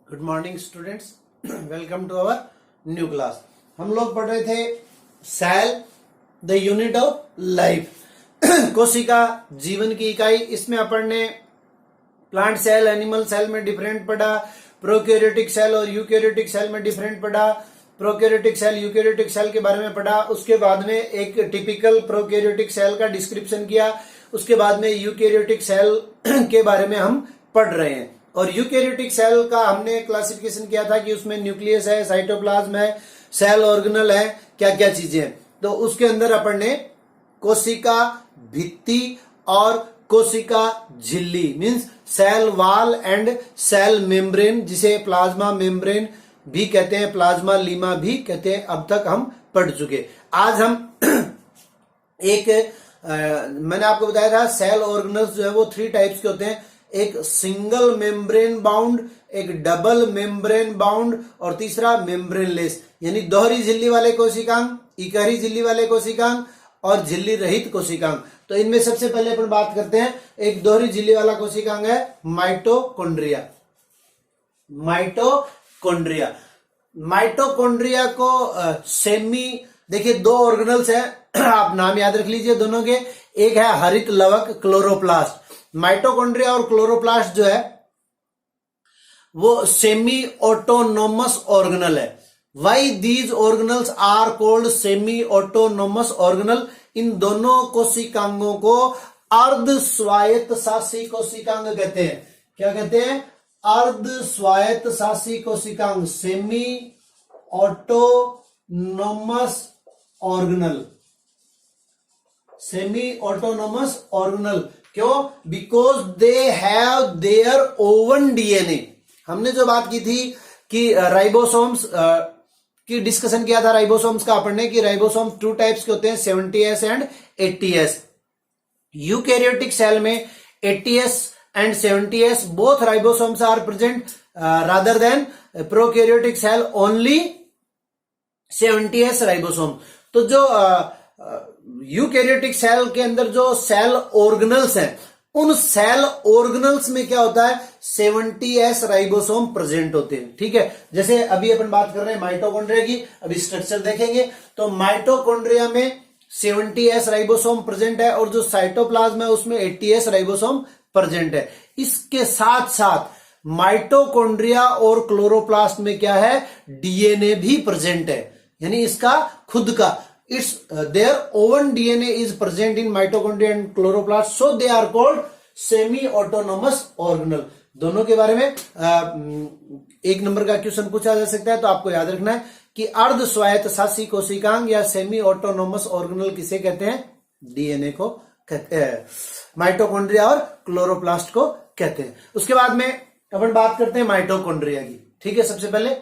Good morning students, welcome to our new class. हम लोग पढ़ रहे थे cell the unit of life, कोशिका जीवन की इकाई। इसमें अपन ने प्लांट सेल, एनिमल सेल में डिफरेंट पढ़ा, प्रोकैरियोटिक सेल और यूकैरियोटिक सेल में डिफरेंट पढ़ा, प्रोकैरियोटिक सेल यूकैरियोटिक सेल के बारे में पढ़ा। उसके बाद में एक टिपिकल प्रोकैरियोटिक सेल का डिस्क्रिप्शन किया। उसके बाद में यूकैरियोटिक सेल के बारे में हम पढ़ रहे हैं। और यूकैरियोटिक सेल का हमने क्लासिफिकेशन किया था कि उसमें न्यूक्लियस है, साइटोप्लाज्म है, सेल ऑर्गेनल है, क्या क्या चीजें हैं। तो उसके अंदर अपन ने कोशिका भित्ति और कोशिका झिल्ली means cell wall and cell membrane, जिसे प्लाज्मा मेम्ब्रेन भी कहते हैं, प्लाज्मा लीमा भी कहते हैं, अब तक हम पढ़ चुके। आज हम मैंने आपको बताया था सेल ऑर्गेनल्स जो है वो 3 टाइप्स के होते हैं। एक सिंगल मेम्ब्रेन बाउंड, एक डबल मेम्ब्रेन बाउंड और तीसरा मेम्ब्रेनलेस, यानी दोहरी झिल्ली वाले कोशिकांग, इकहरी झिल्ली वाले कोशिकांग और झिल्ली रहित कोशिकांग। तो इनमें सबसे पहले अपन बात करते हैं, एक दोहरी झिल्ली वाला कोशिकांग है माइटोकॉन्ड्रिया। माइटोकॉन्ड्रिया माइटोकॉन्ड्रिया को देखिए 2 ऑर्गेनल्स है, आप नाम याद रख लीजिए दोनों के। एक है हरित लवक क्लोरोप्लास्ट। माइटोकॉन्ड्रिया और क्लोरोप्लास्ट जो है वो सेमी ऑटोनोमस ऑर्गेनल है। Why these organelles are called semi autonomous organelle? इन दोनों कोशिकांगों को अर्ध स्वायत्त शासी कोशिकांग कहते हैं। क्या कहते हैं? अर्ध स्वायत्त शासी कोशिकांग, semi autonomous organelle. Semi autonomous organelle क्यों? Because they have their own DNA. हमने जो बात की थी कि राइबोसोम्स की डिस्कशन किया था, राइबोसोम्स का अपन ने, कि राइबोसोम्स 2 टाइप्स के होते हैं, 70S and 80S। Eukaryotic cell में 80S and 70S both ribosomes are present, rather than prokaryotic cell only 70S ribosome. तो जो यूकैरियोटिक सेल के अंदर जो सेल ऑर्गेनल्स हैं, उन सेल ऑर्गेनल्स में क्या होता है? 70S राइबोसोम प्रेजेंट होते हैं। ठीक है, जैसे अभी अपन बात कर रहे हैं माइटोकॉन्ड्रिया की, अभी स्ट्रक्चर देखेंगे। तो माइटोकॉन्ड्रिया में 70S राइबोसोम प्रेजेंट है और जो साइटोप्लाज्म है उसमें 80S राइबोसोम प्रेजेंट है। इसके साथ साथ माइटोकॉन्ड्रिया और क्लोरोप्लास्ट में क्या है? डीएनए भी प्रेजेंट है, यानी इसका खुद का their own DNA is present in mitochondria and chloroplast, so they are called semi-autonomous organelle। दोनों के बारे में 1 नंबर का क्वेश्चन पूछा जा सकता है, तो आपको याद रखना है कि अर्ध स्वायत्त शासी कोशिकांग या सेमी ऑटोनोमस ऑर्गेनल किसे कहते हैं? डीएनए को कहते हैं, माइटोकॉन्ड्रिया और क्लोरोप्लास्ट को कहते हैं। उसके बाद में अपन बात करते हैं माइटोकॉन्ड्रिया की। ठीक है, सबसे पहले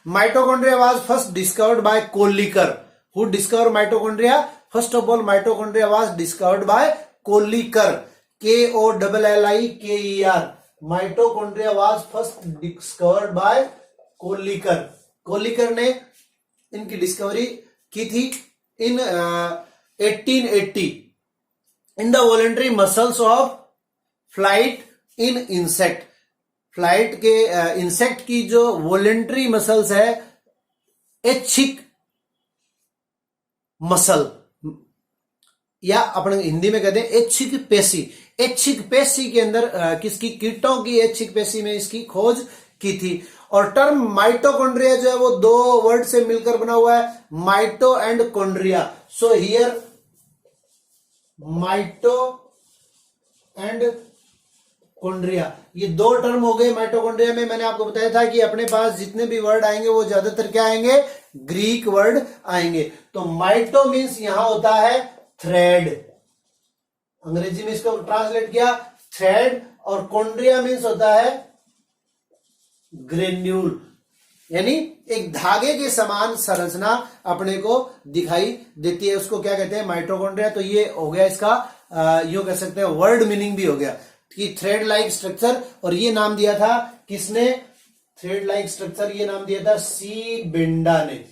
Mitochondria was first discovered by Kolliker. Who discovered mitochondria? First of all, mitochondria was discovered by Kolliker. Kolliker. Mitochondria was first discovered by Kolliker. Kolliker ने इनकी डिस्कवरी की थी in 1880 in the voluntary muscles of flight in insect। Flight के insect की जो voluntary muscles है, ऐच्छिक muscle, या अपन हिंदी में कहते हैं ऐच्छिक पेशी। ऐच्छिक पेशी के अंदर किसकी? कीटों की ऐच्छिक पेशी में इसकी खोज की थी। और टर्म माइटोकॉन्ड्रिया जो है वो 2 वर्ड से मिलकर बना हुआ है, mito and chondria. So here mito and chondria, ये 2 टर्म हो गए माइटोकॉन्ड्रिया में। मैंने आपको बताया था कि अपने पास जितने भी वर्ड आएंगे वो ज्यादातर क्या आएंगे? ग्रीक वर्ड आएंगे। तो माइटो मीन्स यहां होता है थ्रेड, अंग्रेजी में इसको ट्रांसलेट किया थ्रेड, और कॉन्ड्रिया मीन्स होता है ग्रेन्यूल, यानी एक धागे के समान संरचना अपने को दिखाई देती है, उसको क्या कहते हैं? माइटोकॉन्ड्रिया। तो ये हो गया इसका यूं कह सकते हैं वर्ड मीनिंग भी हो गया कि थ्रेड लाइक स्ट्रक्चर। और ये नाम दिया था किसने? थ्रेड लाइक स्ट्रक्चर ये नाम दिया था सी बेंडा ने।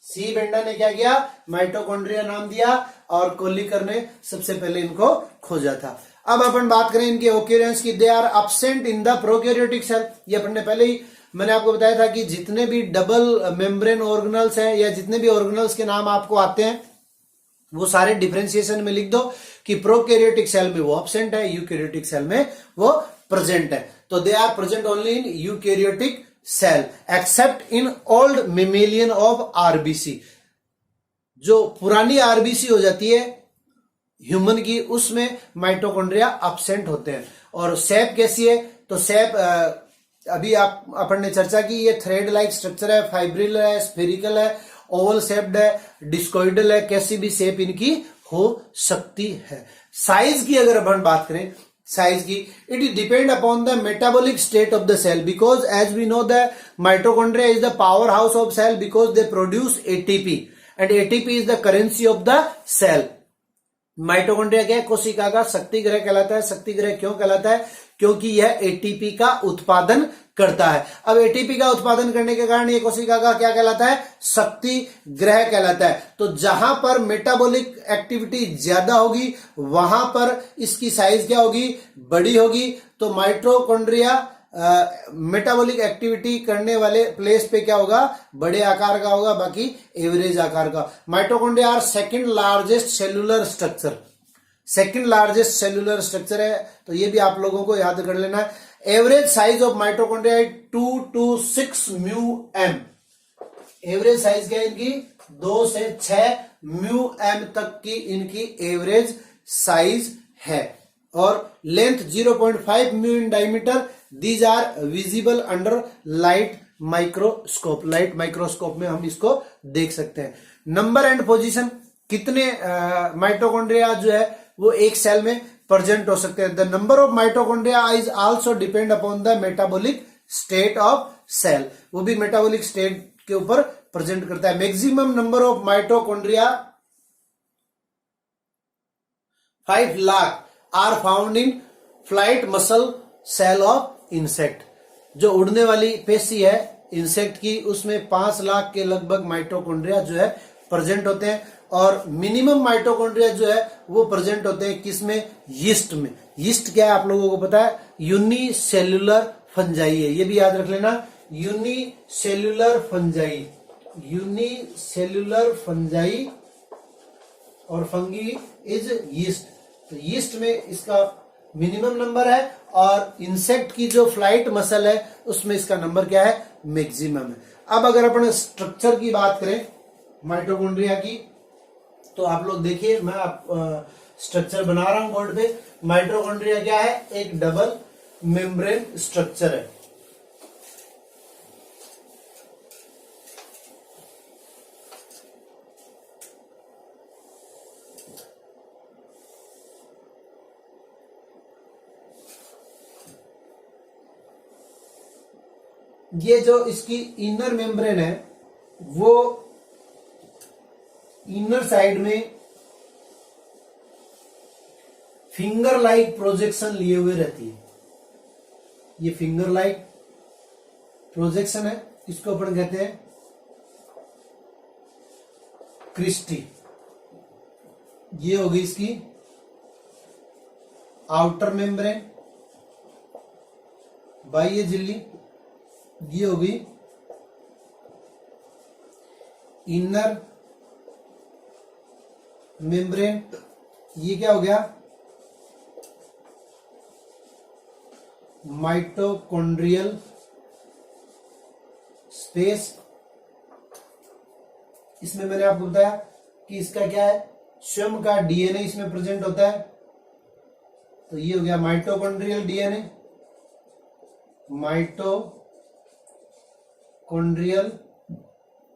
सी बेंडा ने क्या किया? माइटोकॉन्ड्रिया नाम दिया, और कोलिकर ने सबसे पहले इनको खोजा था। अब अपन बात करें इनके ओक्यूरेंस की, they are absent in the prokaryotic cell. ये अपन ने पहले ही मैंने आपको बताया था कि जितने भी डबल मेम्ब्रेन ऑर्गेनल्स हैं या जितने भी ऑर्गेनल्स के नाम आपको आते हैं वो सारे डिफरेंशिएशन में लिख दो कि प्रोकैरियोटिक सेल में वो एब्सेंट है, यूकैरियोटिक सेल में वो प्रेजेंट है। तो they are present only in eukaryotic cell except in old mammalian of RBC. जो पुरानी आरबीसी हो जाती है ह्यूमन की, उसमें माइटोकॉन्ड्रिया एब्सेंट होते हैं। और सेप कैसी है, तो सेप अभी अपन ने चर्चा की, ये थ्रेड लाइक स्ट्रक्चर है, फाइब्रिल है, स्फेरिकल है, ओवल शेप्ड है, डिस्कोइडल है, कैसी भी शेप इनकी हो सकती है। साइज की अगर अपन बात करें, साइज की, it depend upon the metabolic state of the cell, because as we know the mitochondria is the power house of cell because they produce ATP and ATP is the currency of the cell. Mitochondria क्या है, कोशिका का शक्ति ग्रह कहलाता है। शक्ति ग्रह क्यों कहलाता है, क्योंकि यह एटीपी का उत्पादन करता है। अब एटीपी का उत्पादन करने के कारण ये कोशिका का क्या कहलाता है, शक्ति ग्रह कहलाता है। तो जहां पर मेटाबॉलिक एक्टिविटी ज्यादा होगी वहां पर इसकी साइज क्या होगी, बड़ी होगी। तो माइटोकॉन्ड्रिया मेटाबॉलिक एक्टिविटी करने वाले प्लेस पे क्या होगा, बड़े आकार का होगा, बाकी एवरेज आकार का। Mitochondria are second largest cellular structure, second largest cellular structure है। तो ये भी आप लोगों को याद कर लेना है। Average size of mitochondria 2 to 6 mu M. Average size क्या है इनकी, 2 से 6 म्यू एम तक की इनकी एवरेज साइज है। और length 0.5 mu in diameter. These are visible under light microscope. Light microscope में हम इसको देख सकते हैं। नंबर एंड पोजीशन, कितने माइटोकॉन्ड्रिया जो है वो एक सेल में प्रेजेंट हो सकते हैं। The number of mitochondria is also depend upon the metabolic state of cell. वो भी मेटाबॉलिक स्टेट के ऊपर प्रेजेंट करता है। Maximum number of mitochondria 5 lakh are found in flight muscle cell of insect. जो उड़ने वाली पेशी है इंसेक्ट की, उसमें 5 लाख के लगभग माइटोकॉन्ड्रिया जो है प्रेजेंट होते हैं। और मिनिमम माइटोकॉन्ड्रिया जो है वो प्रेजेंट होते हैं किसमें, यीस्ट में। यीस्ट क्या है आप लोगों को पता है, यूनिसेल्युलर फंजाई है, ये भी याद रख लेना, यूनिसेल्युलर फंजाई। यूनिसेल्युलर फंजाई और फंगी इज यीस्ट। तो यीस्ट में इसका मिनिमम नंबर है और इंसेक्ट की जो फ्लाइट मसल है उसमें इसका नंबर क्या है, मैक्सिमम है। अब अगर अपन स्ट्रक्चर की बात करें माइटोकॉन्ड्रिया की, तो आप लोग देखिए, मैं आप स्ट्रक्चर बना रहा हूं बोर्ड पे। माइटोकॉन्ड्रिया क्या है, एक डबल मेम्ब्रेन स्ट्रक्चर है। ये जो इसकी इनर मेम्ब्रेन है वो इनर साइड में फिंगर लाइक प्रोजेक्शन लिए हुए रहती है। ये फिंगर लाइक प्रोजेक्शन है, इसको अपन कहते हैं क्रिस्टी। ये होगी इसकी आउटर मेम्ब्रेन, बाह्य झिल्ली। ये होगी इनर मेम्ब्रेन। ये क्या हो गया, माइटोकॉन्ड्रियल स्पेस। इसमें मैंने आपको बताया कि इसका क्या है, स्वयं का डीएनए इसमें प्रेजेंट होता है। तो ये हो गया माइटोकॉन्ड्रियल डीएनए, माइटोकॉन्ड्रियल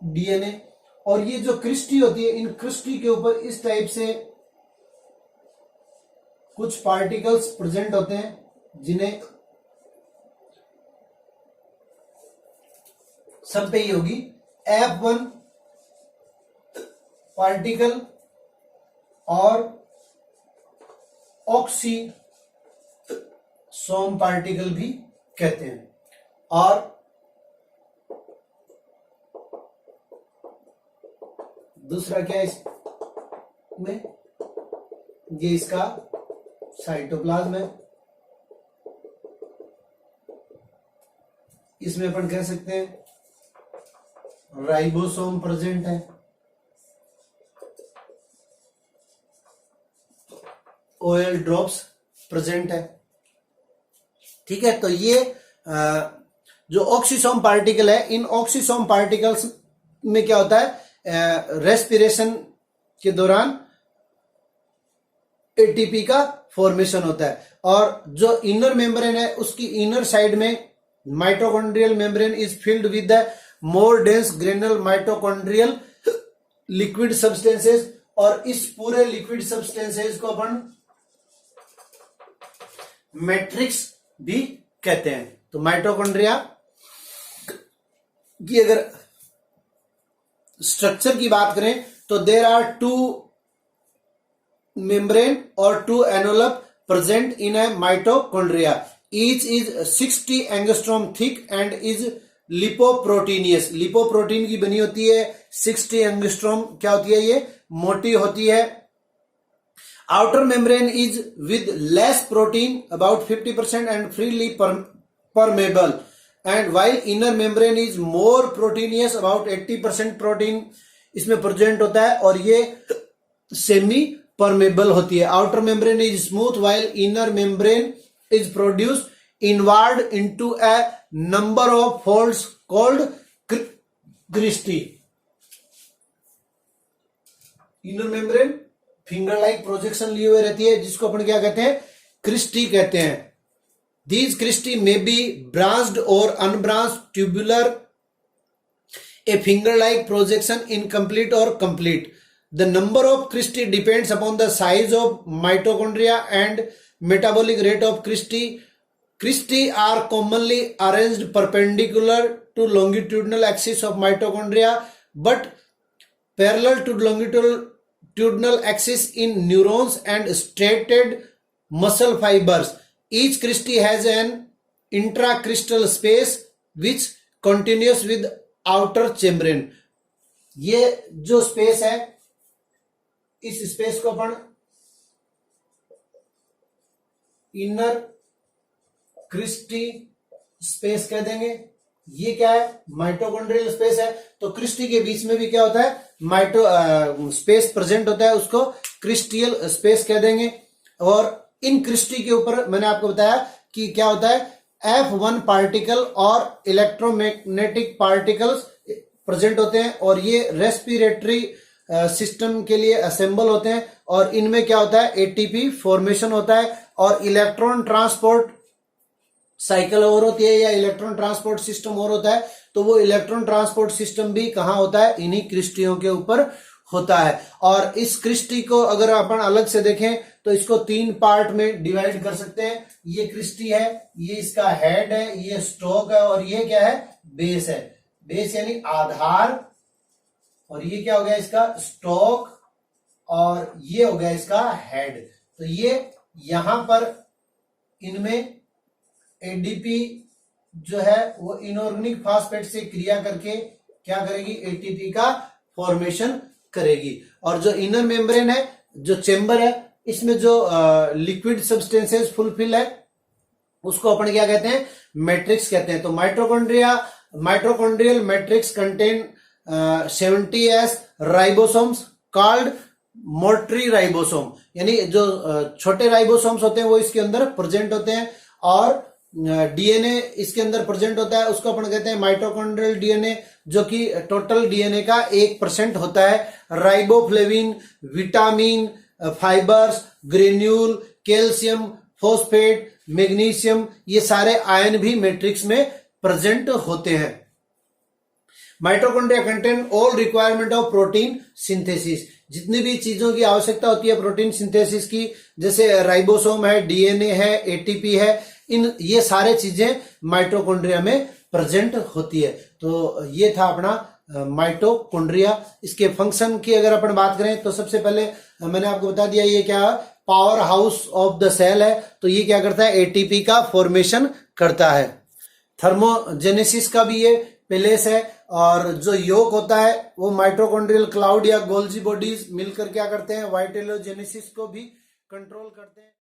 डीएनए। और ये जो क्रिस्टी होती है, इन क्रिस्टी के ऊपर इस टाइप से कुछ पार्टिकल्स प्रेजेंट होते हैं जिन्हें सब पे ही होगी F1 पार्टिकल और ऑक्सीसोम पार्टिकल भी कहते हैं। और दूसरा क्या है इसमें, ये इसका साइटोप्लाज्म है, इसमें अपन कह सकते हैं राइबोसोम प्रेजेंट है, ऑयल ड्रॉप्स प्रेजेंट है। ठीक है, तो ये जो ऑक्सीसोम पार्टिकल है, इन ऑक्सीसोम पार्टिकल्स में क्या होता है, रेस्पिरेशन के दौरान एटीपी का फॉर्मेशन होता है। और जो इनर मेम्ब्रेन है, उसकी इनर साइड में mitochondrial membrane is filled with the more dense granular mitochondrial liquid substances, और इस पूरे लिक्विड सब्सटेंसेस को अपन मैट्रिक्स भी कहते हैं। तो माइटोकॉन्ड्रिया की अगर स्ट्रक्चर की बात करें तो देयर आर 2 मेम्ब्रेन और 2 envelope present in a mitochondria, each is 60 angstrom thick and is lipoproteinaceous. Lipoprotein की बनी होती है, 60 एंगस्ट्रॉम क्या होती है, ये मोटी होती है। Outer membrane is with less protein about 50% and freely permeable, and while inner membrane is more proteinous about 80% protein इसमें प्रेजेंट होता है, और ये सेमी परमेबल होती है। Outer membrane is smooth while inner membrane is produced inward into a number of folds called cristae. Inner membrane finger like projection लिए हुए रहती है, जिसको अपन क्या कहते हैं, क्रिस्टी कहते हैं। These cristae may be branched or unbranched, tubular, a finger-like projection, incomplete or complete. The number of cristae depends upon the size of mitochondria and metabolic rate of cristae. Cristae are commonly arranged perpendicular to longitudinal axis of mitochondria, but parallel to longitudinal axis in neurons and striated muscle fibers. Each cristae has an intracrystal space which continues with outer membrane. ये जो space है, इस space को अपन inner Christie space कह देंगे। ये क्या है, माइटोकॉन्ड्रियल स्पेस है। तो क्रिस्टी के बीच में भी क्या होता है, स्पेस प्रेजेंट होता है, उसको क्रिस्टियल स्पेस कह देंगे। और इन क्रिस्टी के ऊपर मैंने आपको बताया कि क्या होता है, F1 पार्टिकल और इलेक्ट्रोमैग्नेटिक पार्टिकल्स प्रेजेंट होते हैं, और ये रेस्पिरेटरी सिस्टम के लिए असेंबल होते हैं। और इनमें क्या होता है, एटीपी फॉर्मेशन होता है, और इलेक्ट्रॉन ट्रांसपोर्ट साइकिल और होती है, या इलेक्ट्रॉन ट्रांसपोर्ट सिस्टम और होता है। तो वो इलेक्ट्रॉन ट्रांसपोर्ट सिस्टम भी कहां होता है, इन्हीं क्रिस्टियों के ऊपर होता है। और इस क्रिस्टी को अगर अपन अलग से देखें तो इसको 3 पार्ट में डिवाइड कर सकते हैं। ये क्रिस्टी है, ये इसका हेड है, ये स्टॉक है, और ये क्या है, बेस है। बेस यानी आधार, और ये क्या हो गया, इसका स्टॉक, और ये हो गया इसका हेड। तो ये यहां पर इनमें एडीपी जो है वो इनऑर्गेनिक फास्फेट से क्रिया करके क्या करेगी, एटीपी का फॉर्मेशन करेगी। और जो इनर मेम्ब्रेन है, जो चेंबर है, इसमें जो लिक्विड सब्सटेंसेस फुलफिल है, उसको अपन क्या कहते हैं, मैट्रिक्स कहते हैं। तो mitochondrial matrix contain 70S ribosomes called मोटरी राइबोसोम, यानी जो छोटे राइबोसोम्स होते हैं वो इसके अंदर प्रेजेंट होते हैं, और डीएनए इसके अंदर प्रेजेंट होता है, उसको अपन कहते हैं माइटोकॉन्ड्रियल डीएनए, जो कि टोटल डीएनए का 1% होता है। Riboflavin, vitamin, fibres, granule, calcium, phosphate, magnesium, ये सारे आयन भी मैट्रिक्स में प्रेजेंट होते हैं। Mitochondria contain all requirement of protein synthesis, जितनी भी चीजों की आवश्यकता होती है प्रोटीन सिंथेसिस की, जैसे राइबोसोम है, डीएनए है, एटीपी है, ये सारे चीजें माइटोकॉन्ड्रिया में प्रेजेंट होती है। तो ये था अपना माइटोकॉन्ड्रिया। इसके फंक्शन की अगर अपन बात करें तो सबसे पहले मैंने आपको बता दिया, ये क्या power house of the cell है। तो ये क्या करता है, एटीपी का फॉर्मेशन करता है। थर्मोजेनेसिस का भी ये प्लेस है, और जो योग होता है वो माइटोकॉन्ड्रियल क्लाउड या गोल्जी बॉडीज मिलकर क्या करते हैं, वाइटेलोजेनेसिस को भी कंट्रोल करते हैं।